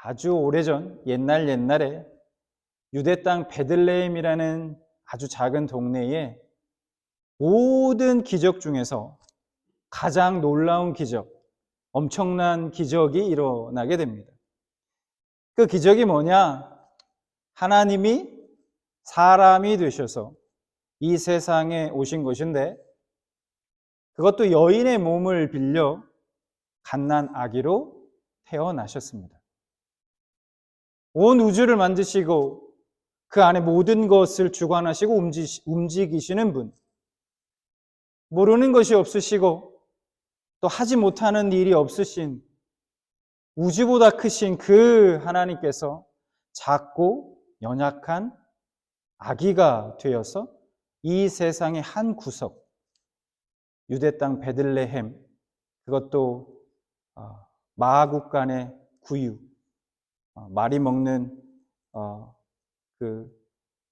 아주 오래전 옛날에 유대 땅 베들레헴이라는 아주 작은 동네에 모든 기적 중에서 가장 놀라운 기적, 엄청난 기적이 일어나게 됩니다. 그 기적이 뭐냐? 하나님이 사람이 되셔서 이 세상에 오신 것인데, 그것도 여인의 몸을 빌려 갓난 아기로 태어나셨습니다. 온 우주를 만드시고 그 안에 모든 것을 주관하시고 움직이시는 분, 모르는 것이 없으시고 또 하지 못하는 일이 없으신, 우주보다 크신 그 하나님께서 작고 연약한 아기가 되어서 이 세상의 한 구석, 유대 땅 베들레헴, 그것도 마국간의 구유, 말이 먹는 그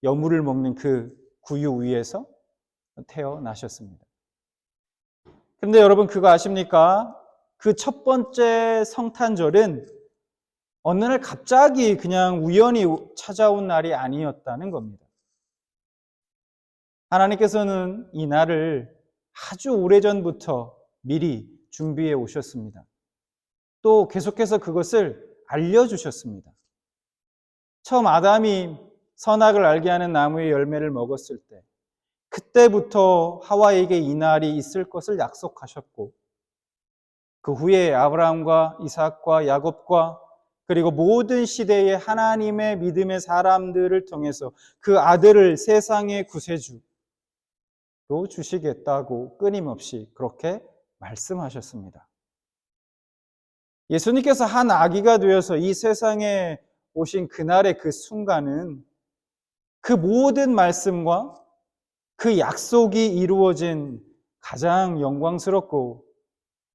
여물을 먹는 그 구유 위에서 태어나셨습니다. 그런데 여러분, 그거 아십니까? 그 첫 번째 성탄절은 어느 날 갑자기 그냥 우연히 찾아온 날이 아니었다는 겁니다. 하나님께서는 이 날을 아주 오래전부터 미리 준비해 오셨습니다. 또 계속해서 그것을 알려주셨습니다. 처음 아담이 선악을 알게 하는 나무의 열매를 먹었을 때, 그때부터 하와에게 이 날이 있을 것을 약속하셨고, 그 후에 아브라함과 이삭과 야곱과 그리고 모든 시대의 하나님의 믿음의 사람들을 통해서 그 아들을 세상의 구세주로 주시겠다고 끊임없이 그렇게 말씀하셨습니다. 예수님께서 한 아기가 되어서 이 세상에 오신 그날의 그 순간은 그 모든 말씀과 그 약속이 이루어진 가장 영광스럽고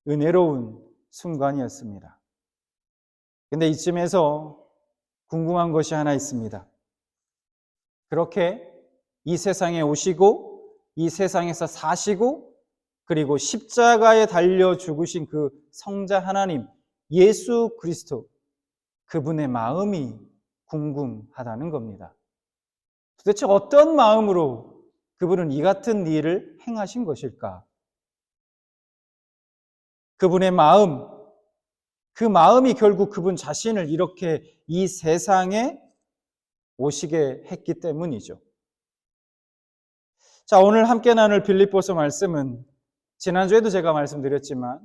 은혜로운 순간이었습니다. 근데 이쯤에서 궁금한 것이 하나 있습니다. 그렇게 이 세상에 오시고 이 세상에서 사시고 그리고 십자가에 달려 죽으신 그 성자 하나님 예수 그리스도, 그분의 마음이 궁금하다는 겁니다. 도대체 어떤 마음으로 그분은 이 같은 일을 행하신 것일까? 그분의 마음, 그 마음이 결국 그분 자신을 이렇게 이 세상에 오시게 했기 때문이죠. 자, 오늘 함께 나눌 빌립보서 말씀은 지난주에도 제가 말씀드렸지만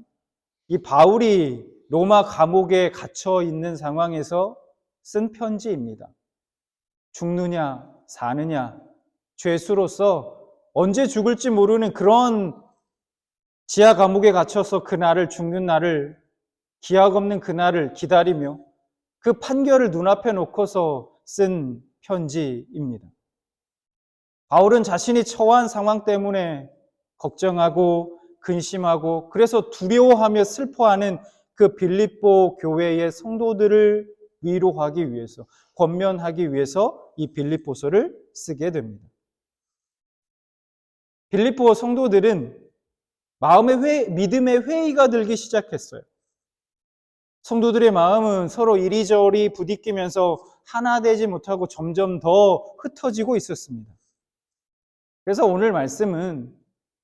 이 바울이 로마 감옥에 갇혀 있는 상황에서 쓴 편지입니다. 죽느냐 사느냐, 죄수로서 언제 죽을지 모르는 그런 지하 감옥에 갇혀서 그 날을, 죽는 날을, 기약 없는 그 날을 기다리며 그 판결을 눈앞에 놓고서 쓴 편지입니다. 바울은 자신이 처한 상황 때문에 걱정하고 근심하고 그래서 두려워하며 슬퍼하는 그 빌립보 교회의 성도들을 위로하기 위해서, 권면하기 위해서 이 빌립보서를 쓰게 됩니다. 빌립보 성도들은 믿음의 회의가 들기 시작했어요. 성도들의 마음은 서로 이리저리 부딪히면서 하나 되지 못하고 점점 더 흩어지고 있었습니다. 그래서 오늘 말씀은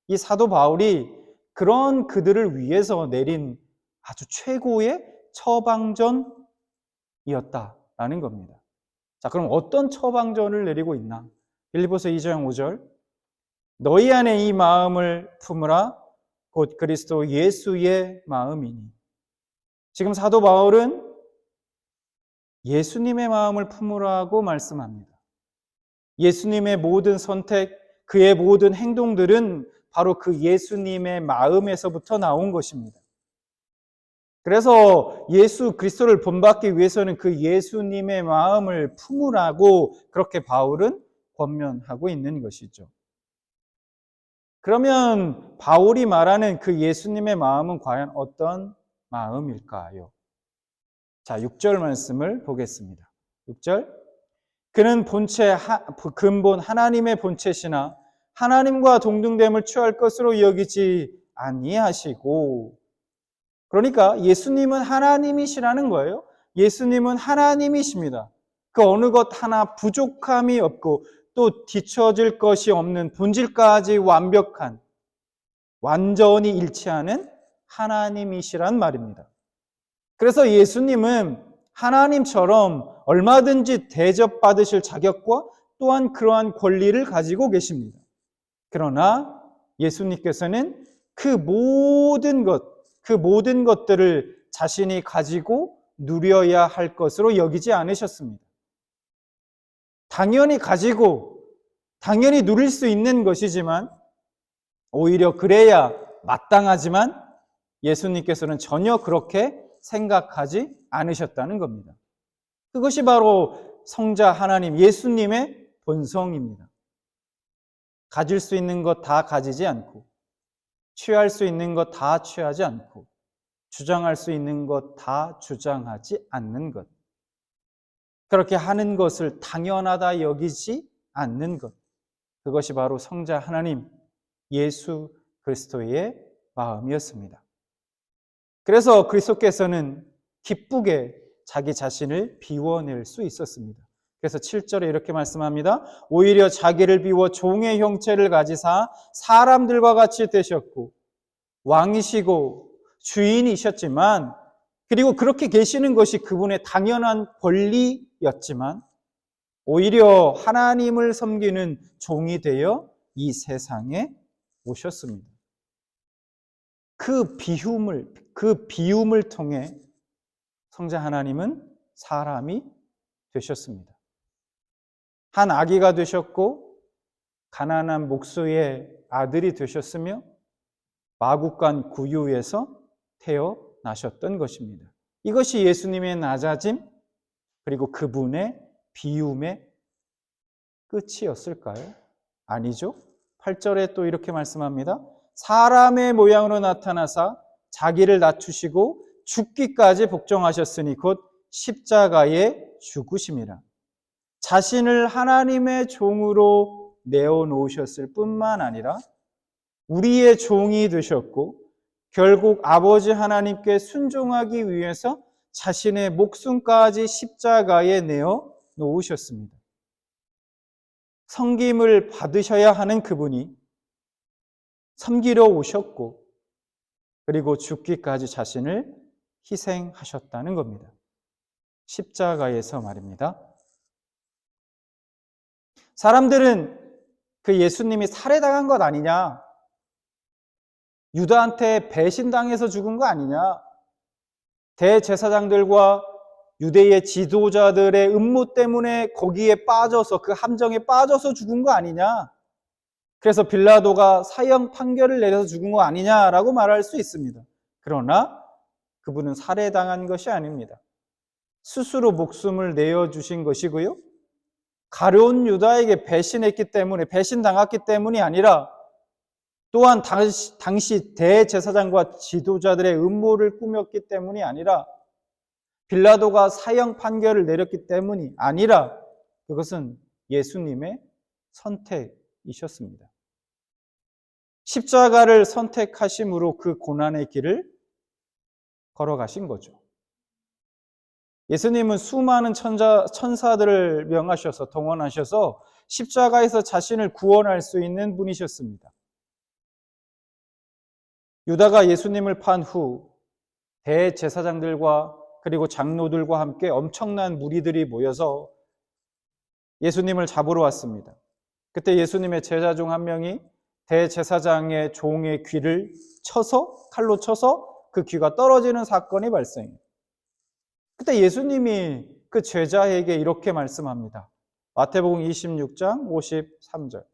이 사도 바울이 그런 그들을 위해서 내린 아주 최고의 처방전이었다라는 겁니다. 자, 그럼 어떤 처방전을 내리고 있나? 빌립보서 2장 5절, 너희 안에 이 마음을 품으라 곧 그리스도 예수의 마음이니. 지금 사도 바울은 예수님의 마음을 품으라고 말씀합니다. 예수님의 모든 선택, 그의 모든 행동들은 바로 그 예수님의 마음에서부터 나온 것입니다. 그래서 예수 그리스도를 본받기 위해서는 그 예수님의 마음을 품으라고 그렇게 바울은 권면하고 있는 것이죠. 그러면 바울이 말하는 그 예수님의 마음은 과연 어떤 마음일까요? 자, 6절 말씀을 보겠습니다. 6절, 그는 근본 하나님의 본체시나 하나님과 동등됨을 취할 것으로 여기지 아니하시고, 그러니까 예수님은 하나님이시라는 거예요. 예수님은 하나님이십니다. 그 어느 것 하나 부족함이 없고 또 뒤처질 것이 없는 본질까지 완벽한, 완전히 일치하는 하나님이시란 말입니다. 그래서 예수님은 하나님처럼 얼마든지 대접받으실 자격과 또한 그러한 권리를 가지고 계십니다. 그러나 예수님께서는 그 모든 것들을 자신이 가지고 누려야 할 것으로 여기지 않으셨습니다. 당연히 가지고 당연히 누릴 수 있는 것이지만 오히려 그래야 마땅하지만 예수님께서는 전혀 그렇게 생각하지 않으셨다는 겁니다. 그것이 바로 성자 하나님 예수님의 본성입니다. 가질 수 있는 것 다 가지지 않고 취할 수 있는 것 다 취하지 않고 주장할 수 있는 것 다 주장하지 않는 것. 그렇게 하는 것을 당연하다 여기지 않는 것. 그것이 바로 성자 하나님 예수 그리스도의 마음이었습니다. 그래서 그리스도께서는 기쁘게 자기 자신을 비워낼 수 있었습니다. 그래서 7절에 이렇게 말씀합니다. 오히려 자기를 비워 종의 형체를 가지사 사람들과 같이 되셨고 왕이시고 주인이셨지만 그리고 그렇게 계시는 것이 그분의 당연한 권리였지만 오히려 하나님을 섬기는 종이 되어 이 세상에 오셨습니다. 그 비움을 통해 성자 하나님은 사람이 되셨습니다. 한 아기가 되셨고 가난한 목수의 아들이 되셨으며 마국간 구유에서 태어나셨던 것입니다. 이것이 예수님의 낮아짐 그리고 그분의 비움의 끝이었을까요? 아니죠. 8절에 또 이렇게 말씀합니다. 사람의 모양으로 나타나사 자기를 낮추시고 죽기까지 복종하셨으니 곧 십자가에 죽으심이라. 자신을 하나님의 종으로 내어놓으셨을 뿐만 아니라 우리의 종이 되셨고 결국 아버지 하나님께 순종하기 위해서 자신의 목숨까지 십자가에 내어 놓으셨습니다. 섬김을 받으셔야 하는 그분이 섬기러 오셨고 그리고 죽기까지 자신을 희생하셨다는 겁니다. 십자가에서 말입니다. 사람들은 그 예수님이 살해당한 것 아니냐? 유다한테 배신당해서 죽은 거 아니냐? 대제사장들과 유대의 지도자들의 음모 때문에 거기에 빠져서 그 함정에 빠져서 죽은 거 아니냐? 그래서 빌라도가 사형 판결을 내려서 죽은 거 아니냐라고 말할 수 있습니다. 그러나 그분은 살해당한 것이 아닙니다. 스스로 목숨을 내어주신 것이고요. 가룟 유다에게 배신당했기 때문이 아니라 또한 당시 대제사장과 지도자들의 음모를 꾸몄기 때문이 아니라 빌라도가 사형 판결을 내렸기 때문이 아니라 그것은 예수님의 선택이셨습니다. 십자가를 선택하심으로 그 고난의 길을 걸어가신 거죠. 예수님은 수많은 천사들을 명하셔서 동원하셔서 십자가에서 자신을 구원할 수 있는 분이셨습니다. 유다가 예수님을 판 후 대제사장들과 그리고 장로들과 함께 엄청난 무리들이 모여서 예수님을 잡으러 왔습니다. 그때 예수님의 제자 중 한 명이 대제사장의 종의 귀를 칼로 쳐서 그 귀가 떨어지는 사건이 발생해요. 그때 예수님이 그 제자에게 이렇게 말씀합니다. 마태복음 26장 53절.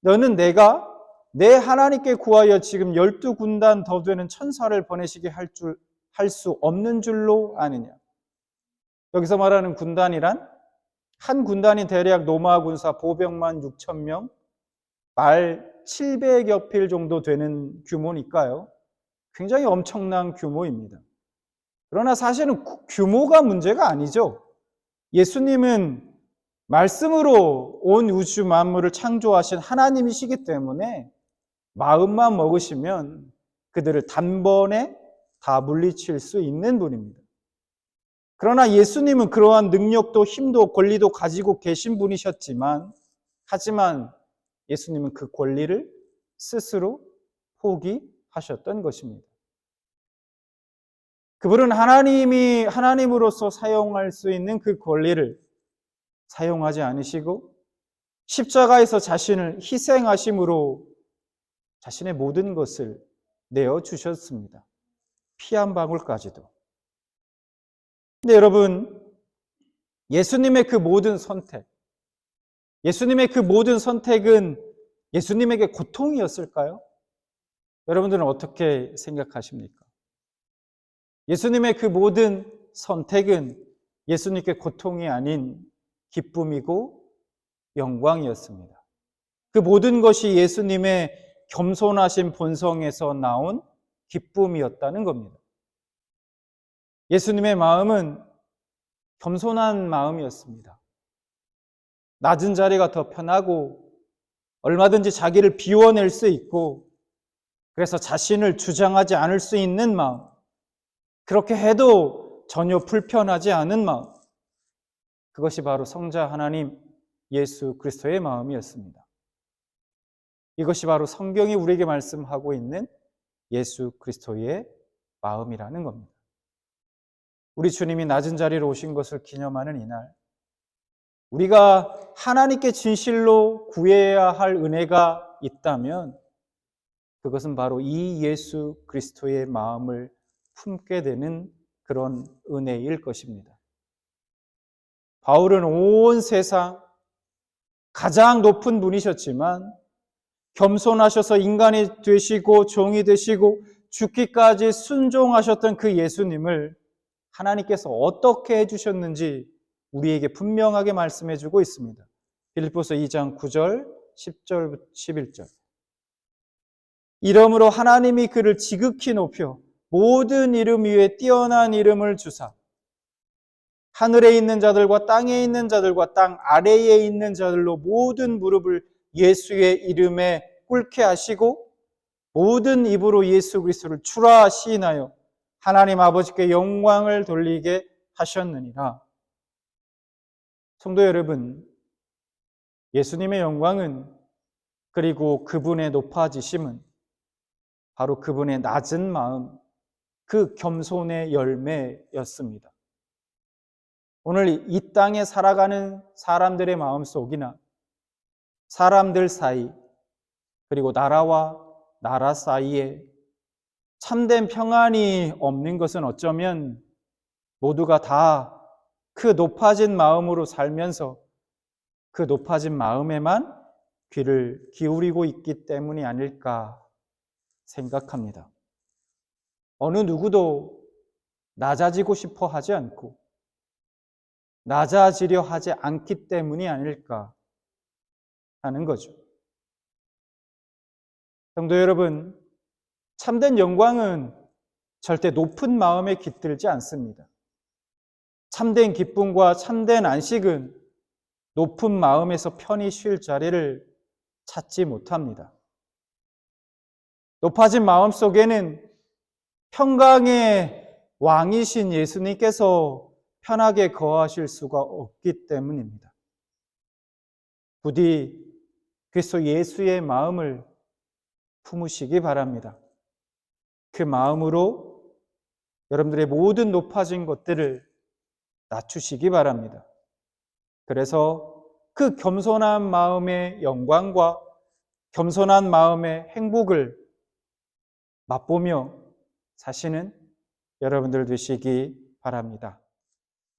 너는 내가 내 하나님께 구하여 지금 12군단 더 되는 천사를 보내시게 할 수 없는 줄로 아느냐. 여기서 말하는 군단이란 한 군단이 대략 로마 군사 보병만 6,000명, 말 700여 필 정도 되는 규모니까요. 굉장히 엄청난 규모입니다. 그러나 사실은 규모가 문제가 아니죠. 예수님은 말씀으로 온 우주 만물을 창조하신 하나님이시기 때문에 마음만 먹으시면 그들을 단번에 다 물리칠 수 있는 분입니다. 그러나 예수님은 그러한 능력도 힘도 권리도 가지고 계신 분이셨지만, 하지만 예수님은 그 권리를 스스로 포기하셨던 것입니다. 그분은 하나님으로서 사용할 수 있는 그 권리를 사용하지 않으시고 십자가에서 자신을 희생하심으로 자신의 모든 것을 내어주셨습니다. 피 한 방울까지도. 근데 여러분, 예수님의 그 모든 선택은 예수님에게 고통이었을까요? 여러분들은 어떻게 생각하십니까? 예수님의 그 모든 선택은 예수님께 고통이 아닌 기쁨이고 영광이었습니다. 그 모든 것이 예수님의 겸손하신 본성에서 나온 기쁨이었다는 겁니다. 예수님의 마음은 겸손한 마음이었습니다. 낮은 자리가 더 편하고 얼마든지 자기를 비워낼 수 있고 그래서 자신을 주장하지 않을 수 있는 마음, 그렇게 해도 전혀 불편하지 않은 마음, 그것이 바로 성자 하나님 예수 그리스도의 마음이었습니다. 이것이 바로 성경이 우리에게 말씀하고 있는 예수 그리스도의 마음이라는 겁니다. 우리 주님이 낮은 자리로 오신 것을 기념하는 이날, 우리가 하나님께 진실로 구해야 할 은혜가 있다면 그것은 바로 이 예수 그리스도의 마음을 품게 되는 그런 은혜일 것입니다. 바울은 온 세상 가장 높은 분이셨지만 겸손하셔서 인간이 되시고 종이 되시고 죽기까지 순종하셨던 그 예수님을 하나님께서 어떻게 해주셨는지 우리에게 분명하게 말씀해주고 있습니다. 빌립보서 2장 9절, 10절, 11절. 이러므로 하나님이 그를 지극히 높여 모든 이름 위에 뛰어난 이름을 주사 하늘에 있는 자들과 땅에 있는 자들과 땅 아래에 있는 자들로 모든 무릎을 예수의 이름에 꿇게 하시고 모든 입으로 예수 그리스도를 주라 시인하여 하나님 아버지께 영광을 돌리게 하셨느니라. 성도 여러분, 예수님의 영광은 그리고 그분의 높아지심은 바로 그분의 낮은 마음, 그 겸손의 열매였습니다. 오늘 이 땅에 살아가는 사람들의 마음속이나 사람들 사이 그리고 나라와 나라 사이에 참된 평안이 없는 것은 어쩌면 모두가 다 그 높아진 마음으로 살면서 그 높아진 마음에만 귀를 기울이고 있기 때문이 아닐까 생각합니다. 어느 누구도 낮아지고 싶어 하지 않고 낮아지려 하지 않기 때문이 아닐까 하는 거죠. 성도 여러분, 참된 영광은 절대 높은 마음에 깃들지 않습니다. 참된 기쁨과 참된 안식은 높은 마음에서 편히 쉴 자리를 찾지 못합니다. 높아진 마음 속에는 평강의 왕이신 예수님께서 편하게 거하실 수가 없기 때문입니다. 부디 그리스도 예수의 마음을 품으시기 바랍니다. 그 마음으로 여러분들의 모든 높아진 것들을 낮추시기 바랍니다. 그래서 그 겸손한 마음의 영광과 겸손한 마음의 행복을 맛보며 사시는 여러분들 되시기 바랍니다.